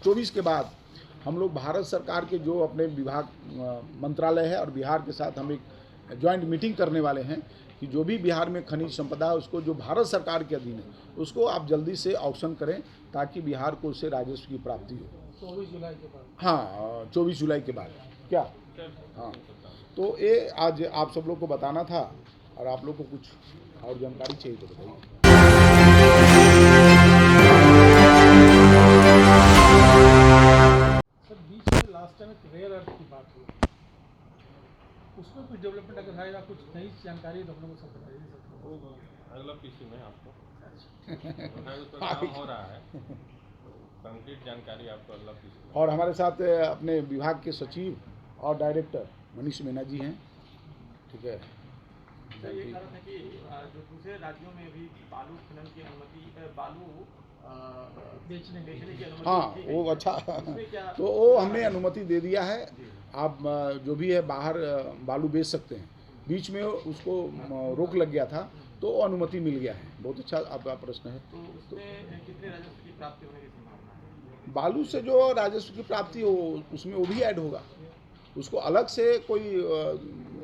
24 के बाद हम लोग भारत सरकार के जो अपने विभाग मंत्रालय है और बिहार के साथ हम एक ज्वाइंट मीटिंग करने वाले हैं कि जो भी बिहार में खनिज संपदा है उसको जो भारत सरकार के अधीन है उसको आप जल्दी से ऑक्शन करें ताकि बिहार को उससे राजस्व की प्राप्ति हो। 24 जुलाई के बाद। हाँ, 24 जुलाई के बाद क्या। हाँ, तो ये आज आप सब लोग को बताना था और आप लोग को कुछ और जानकारी चाहिए तो बताइए। बीच में लास्ट टाइम एक रेयर अर्थ की बात हुई, उसमें कुछ डेवलपमेंट अगर है या कुछ नई जानकारी तो हम लोग को सब बताइए। अगला पीसी में आपको तो काम हो रहा है, कंक्रीट जानकारी आपको अगला पीसी। और हमारे साथ अपने विभाग के सचिव और डायरेक्टर मनीष मीना जी हैं। ठीक है, सर ये कह रहा था कि जो दूसरे राज्यों में भी बालू खनन की अनुमति, बालू बेचने की अनुमति। हाँ, वो अच्छा तो वो हमने अनुमति दे दिया है। आप जो भी है बाहर बालू बेच सकते हैं। बीच में उसको रोक लग गया था तो अनुमति मिल गया है। बहुत अच्छा आपका प्रश्न है। तो उसमें कितने राजस्व की प्राप्ति होने की संभावना है? बालू से जो राजस्व की प्राप्ति हो उसमें वो भी ऐड होगा। उसको अलग से कोई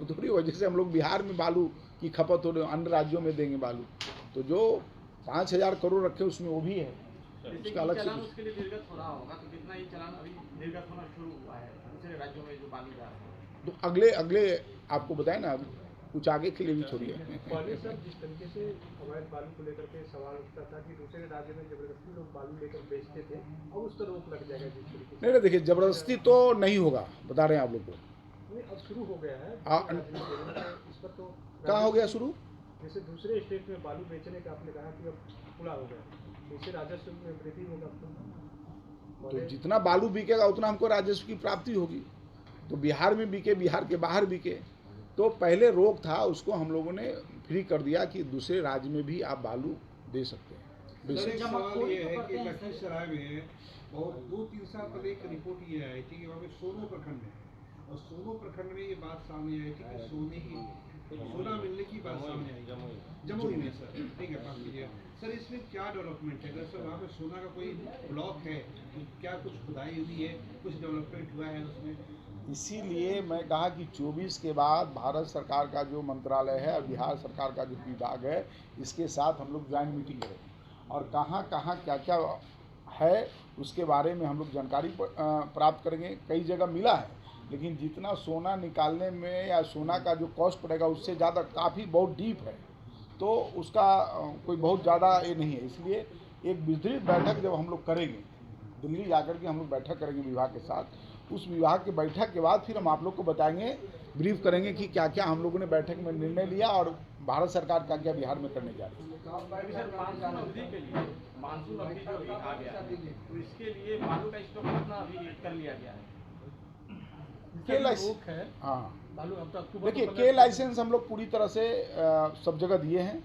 थोड़ी हो, जैसे हम लोग बिहार में बालू की खपत हो अन्य राज्यों में देंगे बालू, तो जो 5,000 करोड़ रखे उसमें वो भी है। उसका अलग से उसके लिए निर्गत हो रहा होगा, तो कितना ही चलान अभी निर्गत होना शुरू हुआ है दूसरे राज्यों में जो बालू जा रहा है? तो अगले आपको बताए ना, कुछ आगे के लिए भी छोड़िए। पहले सर जिस तरीके से अवैध बालू को लेकर के सवाल उठता था कि दूसरे राज्य में जबरदस्ती लोग बालू लेकर बेचते थे, और उस पर रोक लग जाएगा जिस तरीके से। नहीं, देखिए जबरदस्ती तो नहीं होगा, बता रहे हैं आप लोग को। नहीं, अब शुरू हो गया है इस पर। तो कहाँ हो गया शुरू? जैसे दूसरे स्टेट में बालू बेचने का आपने कहा कि अब खुला हो गया, इससे राजस्व में वृद्धि होगा। तो जितना बालू बिकेगा उतना हमको राजस्व की प्राप्ति होगी। तो बिहार में बिके, बिहार के बाहर बिके, तो पहले रोक था उसको हम लोगों ने फ्री कर दिया कि दूसरे राज्य में भी आप बालू दे सकते हैं। सर, एक सवाल ये है कि लखीसराय में और 2-3 साल पहले एक रिपोर्ट ये आई थी कि वहाँ पे सोनो प्रखंड है, और सोनो प्रखंड में ये बात सामने आई थी कि सोना मिलने की बात सामने आई। जमुई में सर, ठीक है, बात कीजिए सर, इसमें क्या डेवलपमेंट है? अगर सर वहाँ पे सोना का कोई ब्लॉक है तो क्या कुछ खुदाई हुई है, कुछ डेवलपमेंट हुआ है उसमें? इसीलिए मैं कहा कि 24 के बाद भारत सरकार का जो मंत्रालय है और बिहार सरकार का जो विभाग है, इसके साथ हम लोग ज्वाइंट मीटिंग करेंगे और कहाँ कहाँ क्या क्या है उसके बारे में हम लोग जानकारी प्राप्त करेंगे। कई जगह मिला है, लेकिन जितना सोना निकालने में या सोना का जो कॉस्ट पड़ेगा उससे ज़्यादा काफ़ी बहुत डीप है, तो उसका कोई बहुत ज़्यादा ये नहीं है। इसलिए एक विस्तृत बैठक जब हम लोग करेंगे, दिल्ली जाकर के हम लोग बैठक करेंगे विभाग के साथ, उस विभाग के बैठक के बाद फिर हम आप लोग को बताएंगे, ब्रीफ करेंगे कि क्या क्या हम लोगों ने बैठक में निर्णय लिया और भारत सरकार क्या क्या बिहार में करने जा रही है। मानसून अवधि के लिए, मानसून अवधि जो अभी आ गया तो इसके लिए बालू का स्टॉक कितना अभी कर लिया गया है? के लाइसेंस, हाँ देखिए, के लाइसेंस हम लोग पूरी तरह से सब जगह दिए हैं।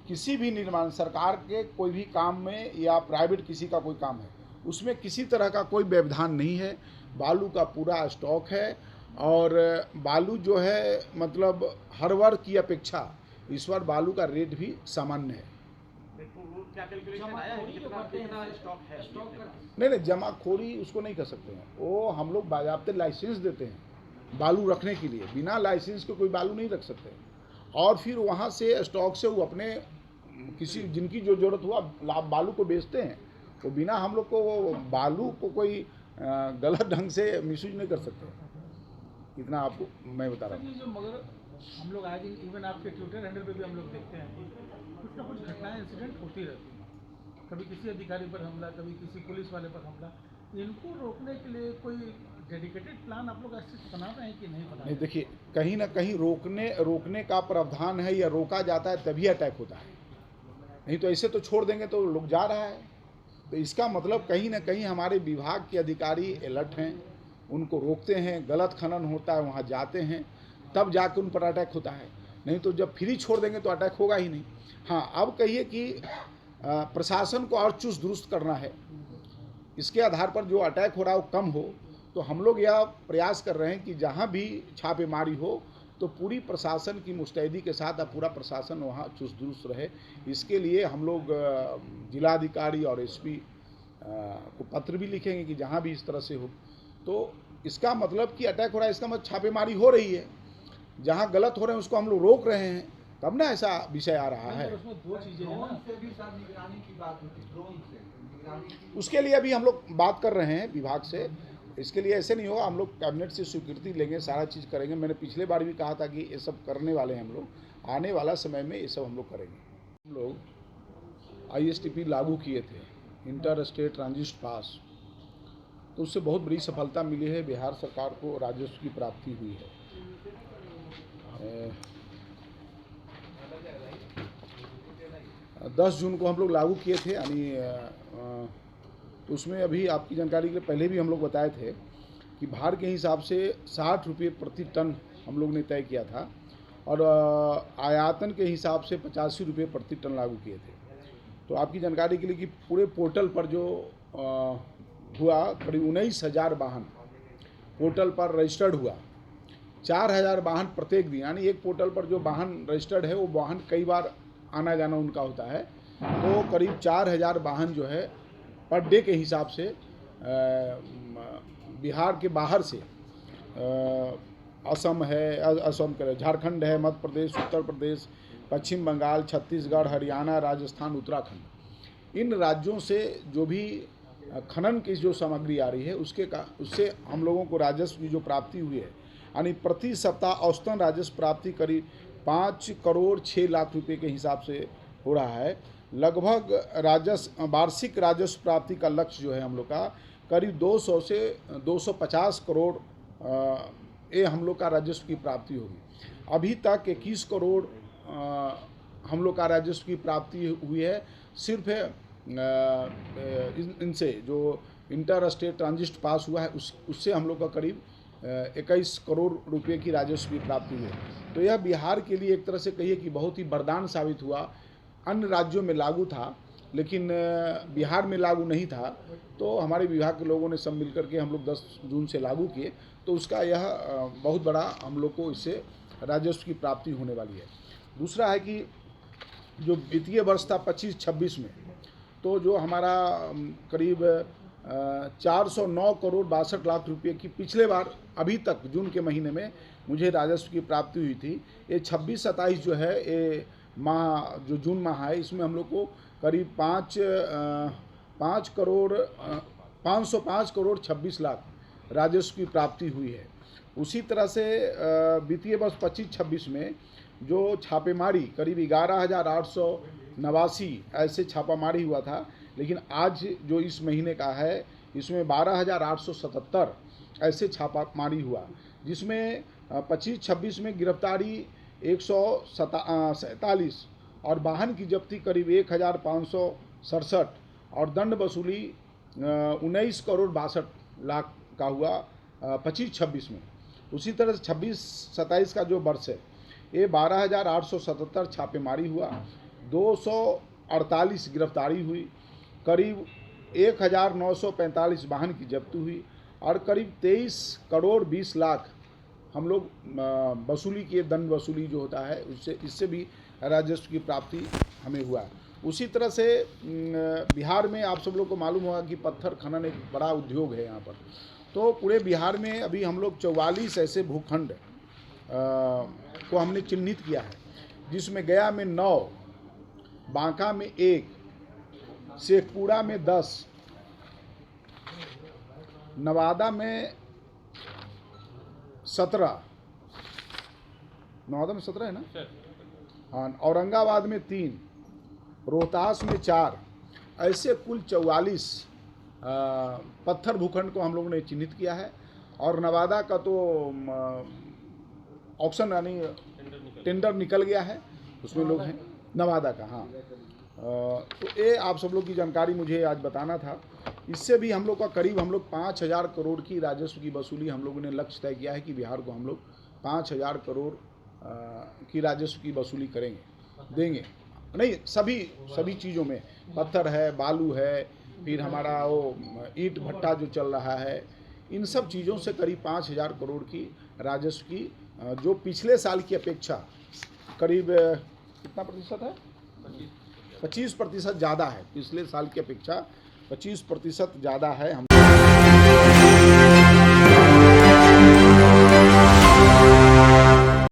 किसी भी निर्माण सरकार के कोई भी काम में या प्राइवेट किसी का कोई काम है उसमें किसी तरह का कोई व्यवधान नहीं है। बालू का पूरा स्टॉक है और बालू जो है मतलब हर वर्ष की अपेक्षा इस बार बालू का रेट भी सामान्य है। नहीं, जमाखोरी उसको नहीं कर सकते हैं। वो हम लोग बाज़ाब्ते लाइसेंस देते हैं बालू रखने के लिए, बिना लाइसेंस के कोई बालू नहीं रख सकते। और फिर वहाँ से स्टॉक से वो अपने किसी जिनकी जो ज़रूरत हुआ बालू को बेचते हैं, वो बिना हम लोग को वो बालू को कोई गलत ढंग से मिसयूज नहीं कर सकते। इतना आपको मैं बता रहा हूँ। जो मगर हम लोग आए दिन इवन आपके ट्विटर हैंडल पे भी हम लोग देखते हैं कुछ ना कुछ घटनाएं इंसिडेंट होती रहती हैं, कभी किसी अधिकारी पर हमला, कभी किसी पुलिस वाले पर हमला। इनको रोकने के लिए कोई डेडिकेटेड प्लान आप लोग ऐसे बना रहे हैं कि नहीं बना? नहीं, देखिए कहीं ना कहीं रोकने का प्रावधान है, या रोका जाता है तभी अटैक होता है, नहीं तो ऐसे तो छोड़ देंगे तो लोग जा रहा है। तो इसका मतलब कहीं ना कहीं हमारे विभाग के अधिकारी अलर्ट हैं, उनको रोकते हैं। गलत खनन होता है वहाँ जाते हैं, तब जाकर उन पर अटैक होता है, नहीं तो जब फ्री छोड़ देंगे तो अटैक होगा ही नहीं। हाँ, अब कहिए कि प्रशासन को और चुस्त दुरुस्त करना है, इसके आधार पर जो अटैक हो रहा है वो कम हो, तो हम लोग यह प्रयास कर रहे हैं कि जहाँ भी छापेमारी हो तो पूरी प्रशासन की मुस्तैदी के साथ अब पूरा प्रशासन वहाँ चुस्त दुरुस्त रहे। इसके लिए हम लोग जिलाधिकारी और एसपी को पत्र भी लिखेंगे कि जहाँ भी इस तरह से हो, तो इसका मतलब कि अटैक हो रहा है, इसका मतलब छापेमारी हो रही है, जहाँ गलत हो रहे हैं उसको हम लोग रोक रहे हैं, तब ना ऐसा विषय आ रहा है। उसमें दो चीजें हैं ना, निगरानी की बात होती है, ड्रोन से निगरानी उसके लिए अभी हम लोग बात कर रहे हैं विभाग से। इसके लिए ऐसे नहीं होगा, हम लोग कैबिनेट से स्वीकृति लेंगे, सारा चीज़ करेंगे। मैंने पिछले बार भी कहा था कि ये सब करने वाले हैं हम लोग, आने वाला समय में ये सब हम लोग करेंगे। हम लोग ISTP लागू किए थे, इंटर स्टेट ट्रांजिट पास, तो उससे बहुत बड़ी सफलता मिली है, बिहार सरकार को राजस्व की प्राप्ति हुई है। 10 जून को हम लोग लागू किए थे, यानी तो उसमें अभी आपकी जानकारी के लिए पहले भी हम लोग बताए थे कि भार के हिसाब से 60 रुपये प्रति टन हम लोग ने तय किया था, और आयातन के हिसाब से 85 रुपये प्रति टन लागू किए थे। तो आपकी जानकारी के लिए कि पूरे पोर्टल पर जो हुआ, करीब 19,000 वाहन पोर्टल पर रजिस्टर्ड हुआ, 4,000 वाहन प्रत्येक दिन, यानी एक पोर्टल पर जो वाहन रजिस्टर्ड है वो वाहन कई बार आना जाना उनका होता है, तो करीब 4,000 वाहन जो है पर डे के हिसाब से बिहार के बाहर से, असम है, असम करे, झारखंड है, मध्य प्रदेश, उत्तर प्रदेश, पश्चिम बंगाल, छत्तीसगढ़, हरियाणा, राजस्थान, उत्तराखंड, इन राज्यों से जो भी खनन की जो सामग्री आ रही है उससे हम लोगों को राजस्व की जो प्राप्ति हुई है, यानी प्रति सप्ताह औसतन राजस्व प्राप्ति करीब 5 करोड़ 6 लाख रुपए के हिसाब से हो रहा है। लगभग वार्षिक राजस्व प्राप्ति का लक्ष्य जो है हम लोग का करीब 200 से 250 करोड़ ये हम लोग का राजस्व की प्राप्ति होगी। अभी तक 21 करोड़ हम लोग का राजस्व की प्राप्ति हुई है, सिर्फ इनसे जो इंटर स्टेट ट्रांजिट पास हुआ है उससे हम लोग का करीब 21 करोड़ रुपए की राजस्व की प्राप्ति हुई है। तो यह बिहार के लिए एक तरह से कहिए कि बहुत ही वरदान साबित हुआ। अन्य राज्यों में लागू था लेकिन बिहार में लागू नहीं था, तो हमारे विभाग के लोगों ने सब मिलकर के हम लोग 10 जून से लागू किए, तो उसका यह बहुत बड़ा हम लोग को इससे राजस्व की प्राप्ति होने वाली है। दूसरा है कि जो वित्तीय वर्ष था 25-26 में, तो जो हमारा करीब 409 करोड़ 62 लाख रुपए की पिछले बार अभी तक जून के महीने में मुझे राजस्व की प्राप्ति हुई थी। ये 26-27 जो है ये माह, जो जून माह है, इसमें हम लोग को करीब 505 करोड़ 26 लाख राजस्व की प्राप्ति हुई है। उसी तरह से वित्तीय वर्ष 25-26 में जो छापेमारी करीब 11,889 ऐसे छापामारी हुआ था, लेकिन आज जो इस महीने का है इसमें 12,877 ऐसे छापामारी हुआ, जिसमें 25-26 में गिरफ्तारी 147 और वाहन की जब्ती करीब 1,567 और दंड वसूली 19 करोड़ 62 लाख का हुआ 25-26 में। उसी तरह से 26-27 का जो वर्ष है ये 12,877 छापेमारी हुआ, 248 गिरफ्तारी हुई, करीब 1,945 वाहन की जब्ती हुई और करीब 23 करोड़ 20 लाख हम लोग वसूली किए, दंड वसूली जो होता है उससे, इससे भी राजस्व की प्राप्ति हमें हुआ है। उसी तरह से बिहार में आप सब लोग को मालूम होगा कि पत्थर खनन एक बड़ा उद्योग है यहाँ पर। तो पूरे बिहार में अभी हम लोग 44 ऐसे भूखंड को हमने चिन्हित किया है, जिसमें गया में 9, बांका में 1, शेखपुरा में 10, नवादा में 17, नवादा में 17 है ना, हाँ, औरंगाबाद में 3, रोहतास में 4, ऐसे कुल 44 पत्थर भूखंड को हम लोगों ने चिन्हित किया है। और नवादा का तो ऑक्शन यानी टेंडर निकल गया है, उसमें लोग हैं नवादा का, हाँ। तो ये आप सब लोग की जानकारी मुझे आज बताना था। इससे भी हम लोग का करीब हम लोग 5,000 करोड़ की राजस्व की वसूली हम लोगों ने लक्ष्य तय किया है कि बिहार को हम लोग 5,000 करोड़ की राजस्व की वसूली करेंगे, देंगे। नहीं, सभी चीज़ों में, पत्थर है, बालू है, फिर हमारा वो ईंट भट्टा जो चल रहा है, इन सब चीज़ों से करीब 5,000 करोड़ की राजस्व की, जो पिछले साल की अपेक्षा करीब कितना प्रतिशत है, 25% ज़्यादा है पिछले साल की अपेक्षा। 25% ज़्यादा है हम